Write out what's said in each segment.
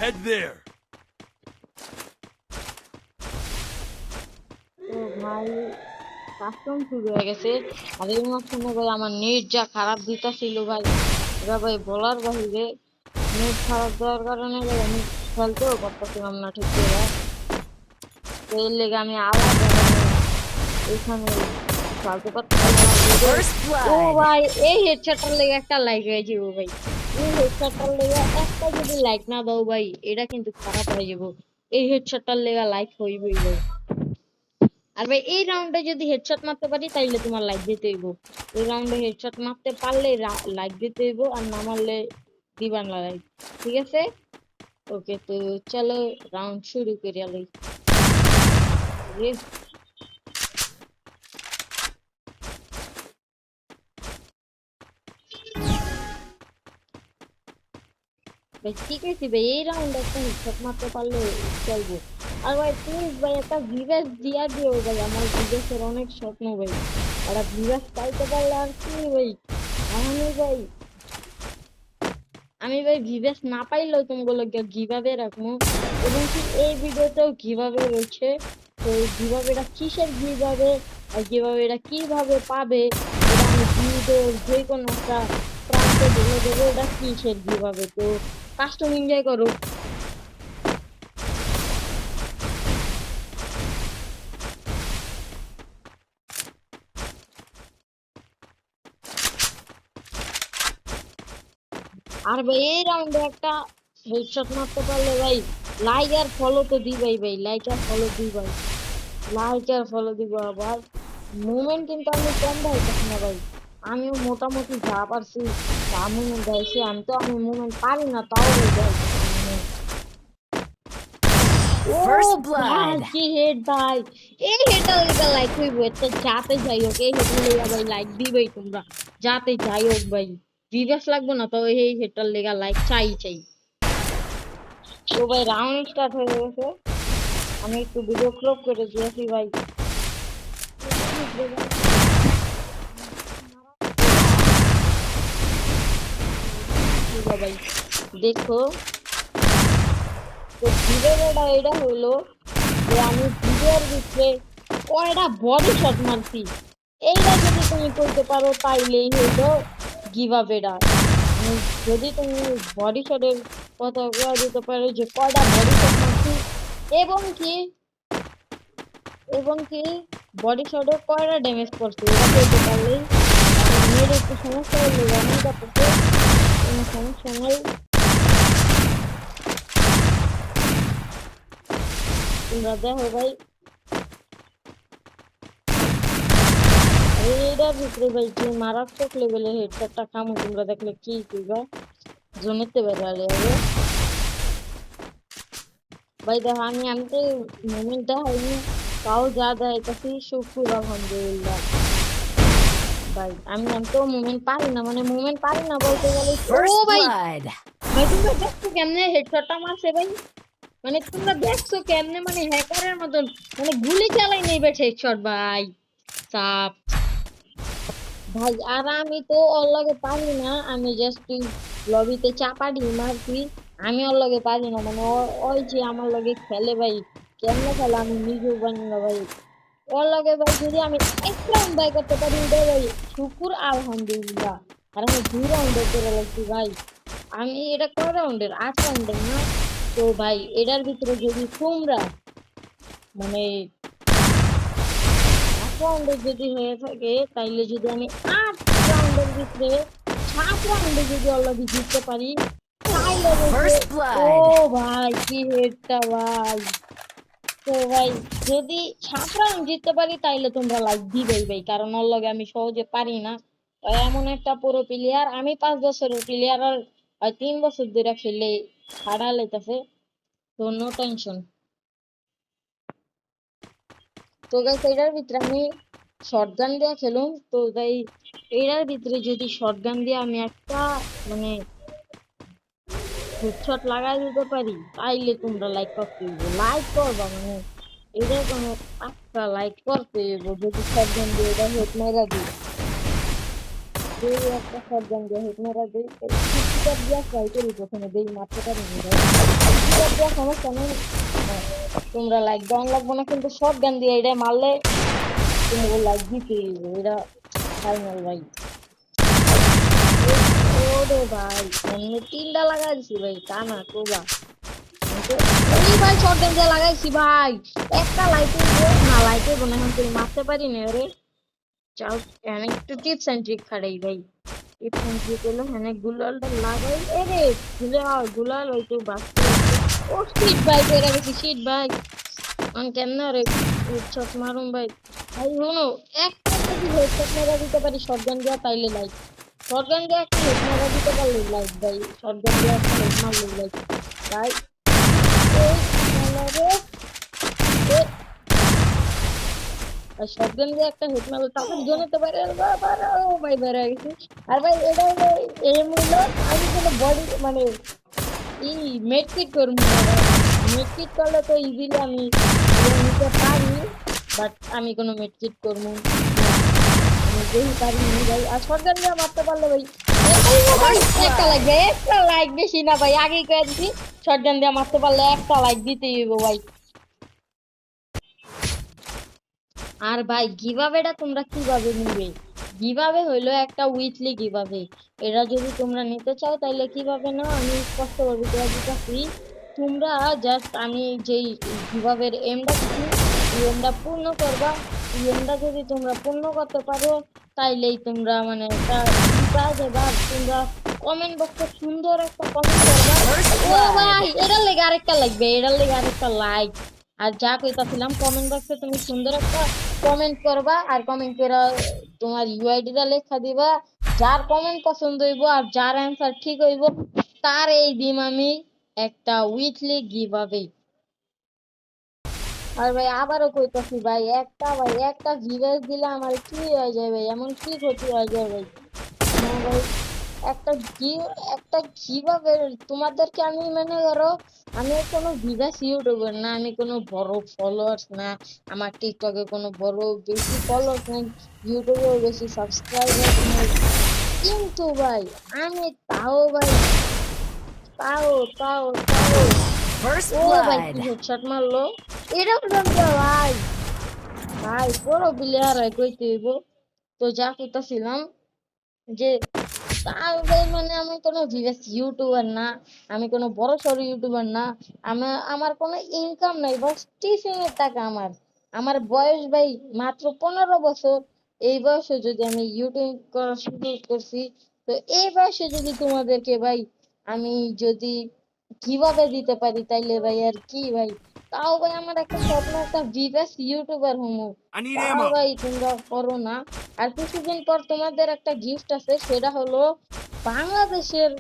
Head there. তো ভাই custom শুরু হয়ে গেছে। আর এই মাঝখানে ভাই আমার নেট যা খারাপ দিতেছিল ভাই, এটা ভাই বলার বাহিরে। নেট খারাপ দেওয়ার কারণে ভাই আমি খেলতেও পারতেছিলাম না ঠিক করে। তো এর লেগে আমি আলাদা এখানে খেলতে পারতেছিলাম না ভিডিও। First ও blood. ভাই এই হেডশটটার লেগে একটা লাইক হয়ে যাবো ভাই। এই হেডশটটার লেগে একটা যদি লাইক না দাও ভাই, এটা কিন্তু খারাপ হয়ে যাবো। এই হেডশটটার লেগে লাইক হইবই ভাই। আর ভাই এই রাউন্ডে যদি হেডশট মারতে পারি তাইলে তোমার লাইক দিতে হইব। এই রাউন্ডে হেডশট মারতে পারলে লাইক দিতে হইব, আর না মারলে দিবা না লাইক। ঠিক আছে? ওকে, তো চলো রাউন্ড শুরু করি আলাই। ভাই ঠিক আছে ভাই, এই রাউন্ডে একটা হেডশট মারতে পারলে চলবো। আর ভাই প্লিজ ভাই একটা ভিভেস দিয়া দিও ভাই, আমার ভিভেসের অনেক স্বপ্ন ভাই। আর ভিভেস পাইতে পারলে আর কি ভাই, আর আমি ভাই ভিভেস না পাইলেও তোমাগুলো কিভাবে রাখবো। এবং কি এই ভিডিওতেও কিভাবে রয়েছে, তো কিভাবে এটা কিসের কিভাবে, আর কিভাবে এটা কিভাবে পাবে, এটা আমি ভিডিওর যে কোনো একটা প্রান্তে বলে দেবো এটা কিসের কিভাবে। তো কাস্টম এনজয় করো। আর ভাই এই রাউন্ডে একটা হেডশট মারতে পারলে ভাই লাইক আর ফলো তো দিবাই ভাই, লাইক আর ফলো দিবাই, লাইক আর ফলো দিব। আবার মুভমেন্ট কিন্তু আমি কম দেখাইতেছি না ভাই, আমিও মোটামুটি যা পারছি তা মুভমেন্ট দেখাইছি। আমি মুভমেন্ট পারি না তাও ভাই দেখাইতেছি movement। ও First ভাই blood. কি হেড ভাই, এই হেডটা লেগে লাইক হইব। এটা যাতে যাই হোক এই হেড লেগে ভাই লাইক দিবেই তোমরা, যাতে যাই হোক ভাই। ভিউয়ার্স লাগবে না তো এই হেডটার লেগে লাইক চাই চাই। তো ভাই রাউন্ড স্টার্ট হয়ে গেছে, আমি একটু ভিডিও ক্রপ করে দিয়েছি ভাই। ভাই দেখো, তো ভিডিওটা এটা হইলো যে আমি ভিডিওর ভিতরে কয়টা বডি শট মারছি, এইটা যদি তুমি করতে পারো তাইলেই হইলো গিভআপেটা। যদি তুমি বডি শটের কথা বলা যেতে পারো যে কয়টা বডি শট মারছি, এবং কি এবং কি বডি শটে কয়টা ড্যামেজ করছে এটা বলতে পারলেই। আমার মেয়ের একটু সমস্যা হলো রানিং করতেছে, কোনো সমস্যা নাই। তোমরা দেখো ভাই এইটার ভিতরে ভাই কি মারাত্মক লেভেলের হেডশটটা খামো, তোমরা দেখলে কি কইবা, জমেতে বেড়ালে হবে ভাই। দেখো আমি তো মোমেন্ট দেখাইনি, তাও যা দেখাইতেছি শুকুর আলহামদুলিল্লাহ ভাই। আমি তো মুভমেন্ট পারি না, মানে মুভমেন্ট পারি না বলতে গেলে। ও First ভাই, blood. ভাই তোমরা দেখছো কেমনে হেডশটটা মারছে ভাই, মানে তোমরা দেখছো কেমনে, মানে হ্যাকারের মতন, মানে গুলি চালাই নেই ভাই হেডশট ভাই। চাপ ভাই। আর আমি তো ওর লগে পারি না, আমি জাস্ট লবিতে চাপাডি মারছি। আমি ওর লগে পারি না, মানে ওই যে আমার লগে খেলে ভাই, কেমনে খেলে আমি নিজেও জানি না ভাই। ওর লগে ভাই যদি আমি এক রাউন্ড বাই করতে পারি ওটাই ভাই শুকুর আলহামদুলিল্লাহ। আর আমি 2 রাউন্ডে করে লাগছি ভাই। আমি এটা কয় রাউন্ডের, 8 রাউন্ডের না? তো ভাই এটার ভিতরে যদি তোমরা মানে 8 রাউন্ডের যদি হয়ে থাকে, তাইলে যদি আমি 8 রাউন্ডের ভিতরে 7 রাউন্ডে যদি অলরেডি জিততে পারি, তাইলে বলছে First ও blood. ভাই কি হেডটা ভাই। তো ভাই যদি 7 রাউন্ড জিততে পারি তাইলে তোমরা লাইক দিবেই ভাই, কারণ ওর লগে আমি সহজে পারি না। ও এমন একটা পুরো প্লেয়ার, আমি 5 বছরের প্লেয়ার আর 3 বছর ধরে খেলে হারা লাইতাছে। তো নো টেনশন। তো গাইস এটার ভিতরে আমি শটগান দিয়ে খেলুম। তো তাই এটার ভিতরে যদি শটগান দিয়ে আমি একটা মানে হেডশট লাগাই দিতে পারি, তাইলে তোমরা লাইক করতে হইব, লাইক করবা মানে এটা কোনো পাক্কা লাইক করতে হইব। যদি শটগান দিয়ে এটা হেড মেরা দিই, যদি একটা শটগান দিয়ে হেড মেরা দিই, 50টা দিয়ে ট্রাই করি, প্রথমে দেই মারতে পারি না ভাই। দিয়া সমস্যা নেই, তোমরা লাইক দেওয়ান লাগবো না, কিন্তু শর্ট গান দিয়ে এটা মারলে তোমাকে লাইক দিতে হইবে, এটা ফাইনাল ভাই। ওরে ভাই এমনি 3টা লাগাই দিছি ভাই, তা না কোবা এই ভাই শর্ট গান দিয়ে লাগাইছি ভাই, একটা লাইটে না, লাইটে বোনা এখন তুই মারতে পারি না রে। চাও এখানে একটু টিপস এন্ড ট্রিক খাটাই ভাই, টিপস এন্ড ট্রিক হলো এখানে গুলালটা লাগাই, এরে গুলাল ওই তো বাঁচতে বাঁচতে, ও শিট ভাই কইরা গেছি, শিট ভাই আমি কেমনে রে হেডশট মারুম ভাই। ভাই শোনো, একটা যদি হেডশট মেরা দিতে পারি শটগান দিয়া তাইলে লাইক, শটগান দিয়ে একটা হেড মেরা দিতে পারলে লাইক ভাই, শটগান দিয়ে একটা হেড মারলে লাইক ভাই। এই রে আর শটগান দিয়ে একটা হেড মারলে তারপর জোনাতে পারে, ও ভাই বেড়ে গেছি। আর ভাই এটা হলো এম হইলো, আমি কোনো বডি মানে ই মেডকিট করবো না ভাই, মেডকিট করলে তো ইজিলি আমি নিতে পারি, বাট আমি কোনো মেডকিট করবো না, আমি যেই পারি নি ভাই। আর শটগান দিয়ে মারতে পারলে ভাই ভাই একটা লাগবে, একটা লাইক বেশি না ভাই, আগেই কয়ে দিছি শটগান দিয়ে মারতে পারলে একটা লাইক দিতেই হইব ভাই। আর ভাই গিভঅ্যাওয়েটা তোমরা কিভাবে নিবে, গিভঅ্যাওয়ে হইলো একটা উইকলি গিভঅ্যাওয়ে, এটা যদি তোমরা নিতে চাও তাহলে কিভাবে না আমি স্পষ্টভাবে করে দিতেছি। তোমরা জাস্ট আমি যেই গিভঅ্যাওয়ের এমটা দিছি এই এমটা পূর্ণ করবা, এই এমটা যদি তোমরা পূর্ণ করতে পারো তাইলেই তোমরা মানে একটা প্রাইজ এবার তোমরা কমেন্ট বক্সে সুন্দর একটা কমেন্ট করবা। ও ভাই এটার লেগে আরেকটা লাগবে, এটার লেগে আরেকটা লাইক। আর যা কইতাছিলাম কমেন্ট বক্সে তুমি সুন্দর একটা কমেন্ট করবা, আর কমেন্ট করে তোমার ইউআইডিটা লেখা দিবা, যার কমেন্ট পছন্দ হইব আর যার অ্যান্সার ঠিক হইব তার এই দিন আমি একটা উইকলি গিভঅ্যাওয়ে। আর ভাই আবারও কইতাছি ভাই একটা গিভঅ্যাওয়ে দিলে আমার কি হয়ে যায় ভাই, এমন কি ক্ষতি হয়ে যায় ভাই। হ্যাঁ ভাই একটা কি একটা কিভাবে তোমাদেরকে আমি মনে করো আমি কোনো বিদেশ ইউটিউবার না, আমি কোনো বড় ফলোয়ার্স না, আমার টিকটকে কোনো বড় বেশি ফলোয়ার্স নাই, ইউটিউবেও বেশি সাবস্ক্রাইবার নাই, কিন্তু ভাই আমি তাও ভাই তাও তাও তাও First ও ভাই কি blood. হেডশট মারলো, এরকম ভাই ভাই বড় প্লেয়ার হয় কইতে হইব। তো যা কইতাছিলাম যে তাও ভাই মানে আমি কোনো ভিউয়ার্স ইউটিউবার না, আমি কোনো বড় সড়ো ইউটিউবার না, আমার কোনো ইনকাম নাই, বাস টিচিং এর টাকা আমার। আমার বয়স ভাই মাত্র 15 বছর, এই বয়সে যদি আমি ইউটিউব করা শুরু করছি, তো এই বয়সে যদি তোমাদেরকে ভাই আমি যদি কিভাবে দিতে পারি তাইলে ভাই আর কি ভাই, তাও ভাই আমার একটা স্বপ্ন একটা ভিউয়ার্স ইউটিউবার হমু, I need তাও ammo. ভাই তোমরা করো না। আর কিছুদিন পর তোমাদের একটা গিফট আছে, সেটা হলো বাংলাদেশের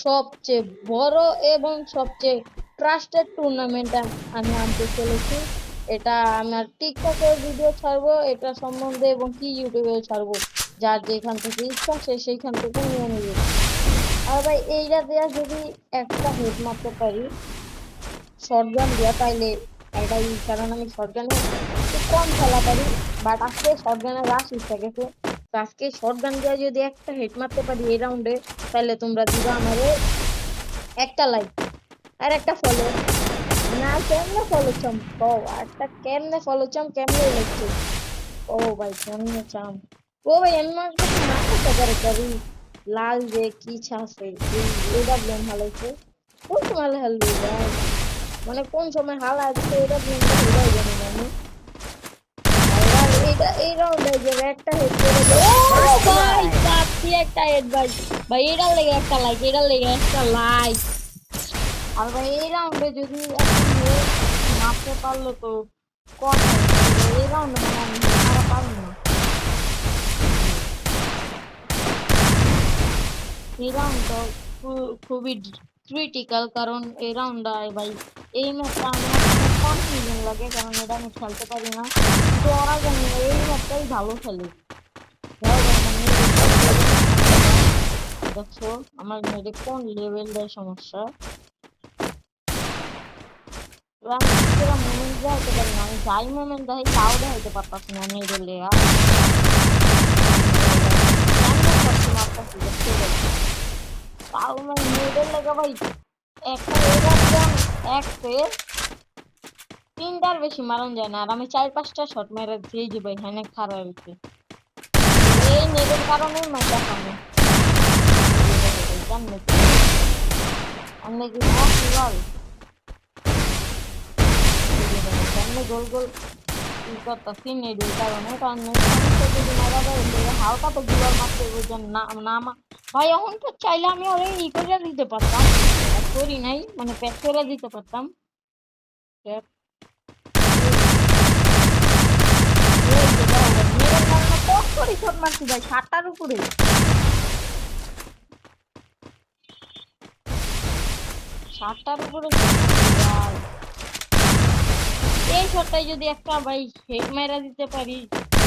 সবচেয়ে বড় এবং সবচেয়ে ট্রাস্টেড টুর্নামেন্ট আমি আনতে চলেছি। এটা আমার টিকটকে ভিডিও ছাড়বো এটা সম্বন্ধে এবং কি ইউটিউবেও ছাড়বো, যার যেখান থেকে ইচ্ছা সে সেইখান থেকে নিয়ে নেবে। আর ভাই এইটা দেয়া যদি একটা হেড মারতে পারি শটগান দিয়া তাইলে এটাই, কারণ আমি শটগানে একটু কম খেলা পারি, বাট আজকে শটগানের রাশ উঠে গেছে, তো আজকে শটগান দিয়া যদি একটা হেড মারতে পারি এই রাউন্ডে তাহলে তোমরা দিবা আমারে একটা লাইক আর একটা ফলো, না কেমনে ফলো চাম ও একটা কেমনে ফলো চাম কেমনে লাগছে, ও ভাই কেমনে চাম, ও ভাই আমি আমার কাছে মাথা করে করি লাল যে কি ছাছে এটা ব্লেম হালাইছে, কোন সময় হালবে ভাই, মানে কোন সময় হালা দিতে এটা ব্লেমটা হইলাই জানি না আমি। আর এটা এই রাউন্ডে যে একটা হেড করে দে, ও First ভাই blood. চাপছি একটা হেড ভাই, ভাই এটার লেগে একটা লাইক, এটার লেগে একটা লাইক। আর ভাই এই রাউন্ডে যদি একটা মেয়ে মারতে পারলো তো কথা, এই রাউন্ডে মানে আমি মারা পারবো না, এই রাউন্ডটা খুবই ক্রিটিক্যাল, কারণ এই রাউন্ডটা ভাই এই ম্যাচটা আমার অনেক কনফিউশন লাগে, কারণ এটা আমি খেলতে পারি না, কিন্তু ওরা জানি না এই ম্যাচটাই ভালো খেলে। যাও ভাই আমার মেয়েদের কোন লেভেলের সমস্যা, দেখছো আমার মেয়েদের কোন লেভেলটার সমস্যা, এবার আমি সেরা মোমেন্ট দেখাইতে পারি না, আমি যাই মোমেন্ট দেখাই তাও দেখাইতে পারতাছি না মেয়েদের লেগা, কেমনে করতে পারতাছি দেখতে, তাও মানে মেয়েদের লেগা ভাই একটা এবার একটে তিনটার বেশি মারণ যায় না, আর আমি 4-5টা শট মেরে দিয়ে যে ভাই হ্যাঁ খারাপ হয়েছে। এই নেটের কারণেই মাইটা খামো। কেমনে কেমনে কি বল কেমনে গোল গোল ই করতাছি নেটের কারণে, কারণ নেট সমস্যা যদি মারা যায় হালকা তো গুলার মারতে বুঝেন না না ভাই। এখন তো চাইলে আমি ওরে ই করে দিতে পারতাম, করি নাই মানে প্যাক করে দিতে পারতাম। মারছি ভাই 7টার উপরে। এই শটটাই যদি একটা ভাই হেড মাইরা দিতে পারি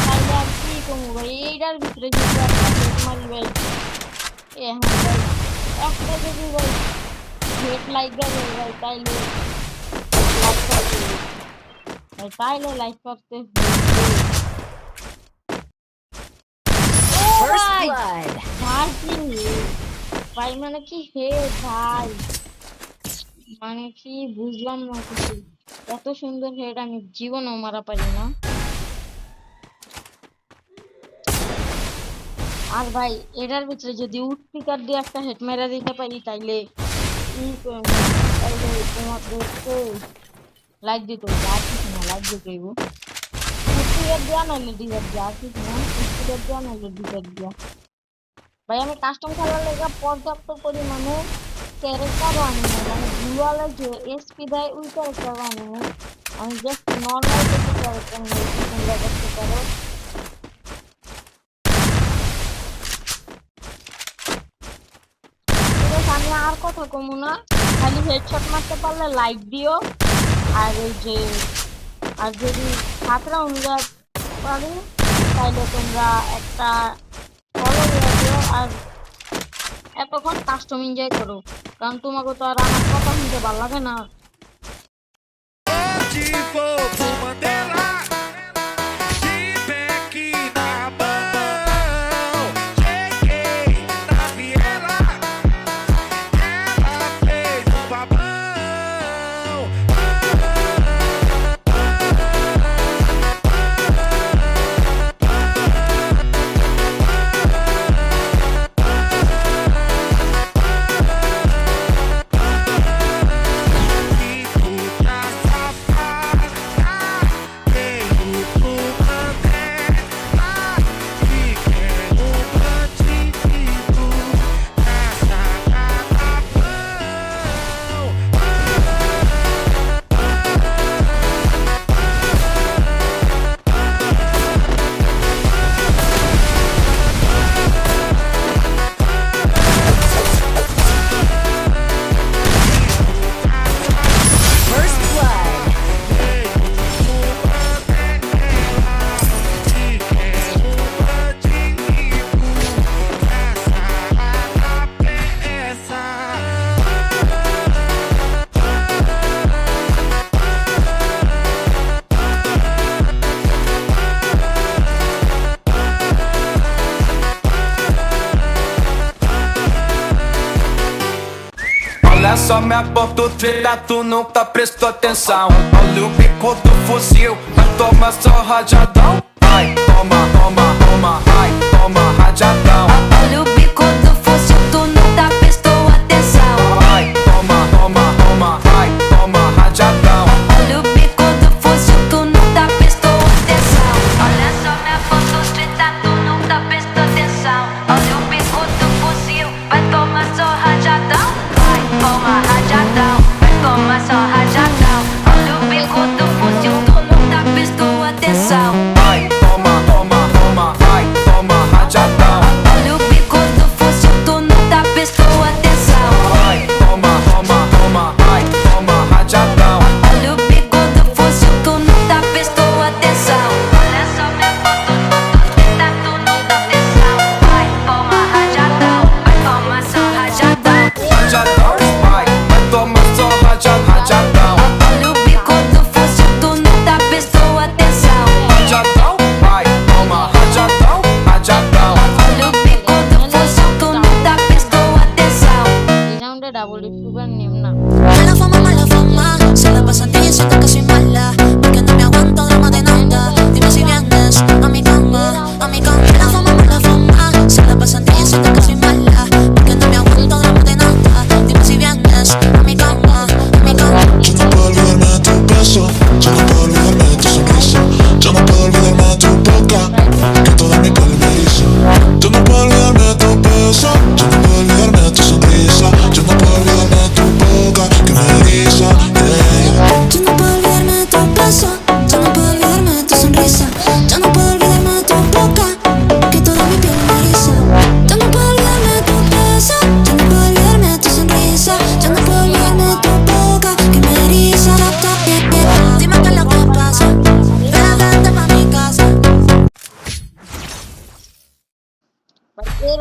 তাহলে আর কি করবো ভাই। এইটার ভিতরে যদি একটা হেড মারি ভাই, এ হ্যাঁ ভাই একটা যদি ভাই হেড লাইগা যায় ভাই তাইলে লাইক করতে ভাই, তাইলে লাইক করতে ও ভাই ভাই ভাই মানে কি হে ভাই, মানে কি বুঝলাম না কিছু। এত সুন্দর হেড আমি জীবনেও মারা পারি না। আর ভাই এটার ভিতরে যদি উডপিকার দিয়ে একটা হেড মেরা দিতে পারি তাইলে তাইলে তোমাদেরকে লাইক দিতে হইব, আর কিছু না, লাইক দিতে হইব। উডপিকার দেওয়া নাইলে ডিজার দেওয়া, আর কিছু না, উডপিকার দেওয়া নাইলে ডিজার দেওয়া। ভাই আমি কাস্টম খেলার লেগে পর্যাপ্ত পরিমাণে ক্যারেক্টারও আনি না, মানে গ্লুয়ালে যে এসপি দেয় ওই ক্যারেক্টারও আনি না। আমি জাস্ট নর্মাল কিছু ক্যারেক্টার নিয়েছি, তোমরা দেখতে পারো। আমি আর কথা কমু না, খালি হেডশট মারতে পারলে লাইক দিও। আর এই যে আর যদি 7 রাউন্ড পারি তাইলে তোমরা একটা ফলো দিয়ে দিও, আর এতক্ষণ কাস্টম এনজয় করো, কারণ তোমাকে তো আর আমার কথা শুনতে ভালো লাগে না। Olha só minha ponta treta, tu nunca prestou atenção. Olha o bico do fuzil, vai tomar só rajadão. Vai, toma, toma, toma, vai, toma rajadão. Olha o bico do fuzil, tu nunca prestou atenção. Vai, toma, toma, toma, vai, toma rajadão. Olha o bico do fuzil, tu nunca prestou atenção. Olha só minha ponta treta, tu nunca prestou atenção. Olha o bico do fuzil, vai tomar só rajadão. Toma rajadão, vai tomar só rajadão. Olha o bico do fuzil, tu nunca prestou atenção. Vai,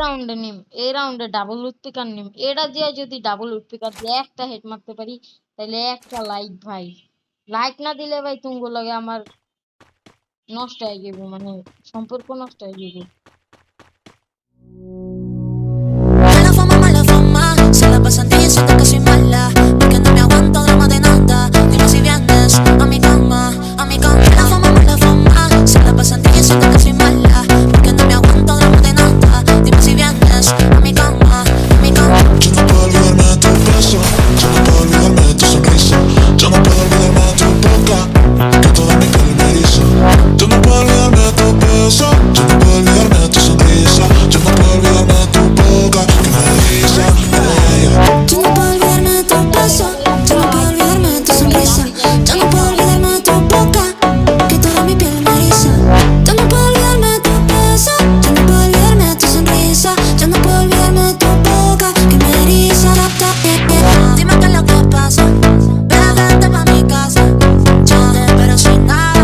রাউন্ডে নিম, এই রাউন্ডে double উৎপিকার নিম। এটা দিয়ে যদি double উৎপিকার দিয়ে একটা হেড মারতে পারি, তাহলে একটা লাইক ভাই। লাইক না দিলে ভাই তুঙ্গ লাগে আমার নষ্ট হয়ে যাবে, মানে সম্পর্ক নষ্ট হয়ে যাবে। Mala fama, se la pasan diciendo que soy mala, porque no me aguanto drama de nada. Dime si vienes a mi cama, a mi cama. Mala fama, se la pasan diciendo que soy mala, porque no me aguanto drama de nada. Dime si vienes a mi cama, a mi cama. Yo no puedo olvidarme de tu beso, yo no puedo olvidarme de tu sonrisa, yo no puedo olvidarme de tu boca, que toda mi piel me eriza. Yo no puedo olvidarme de tu beso, yo no puedo olvidarme de tu sonrisa, yo no puedo olvidarme de tu boca, que me eriza, Yo no puedo olvidarme de tu beso, yo no puedo olvidarme de tu sonrisa, yo no puedo olvidarme de tu boca, que toda mi piel me eriza. Yo no puedo olvidarme de tu beso, yo no puedo olvidarme de tu sonrisa, yo no puedo olvidarme de tu boca, que me eriza. Dime qué es lo que pasa, vente pa' mi casa, yo te espero sin nada.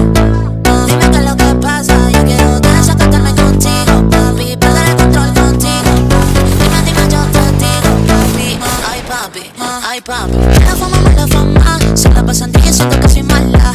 Dime qué es lo que pasa, yo quiero desacatarme contigo, papi, perder el control contigo. Dime, yo te digo, papi, ay papi, ay papi. La fama, se la pasan diciendo que soy mala.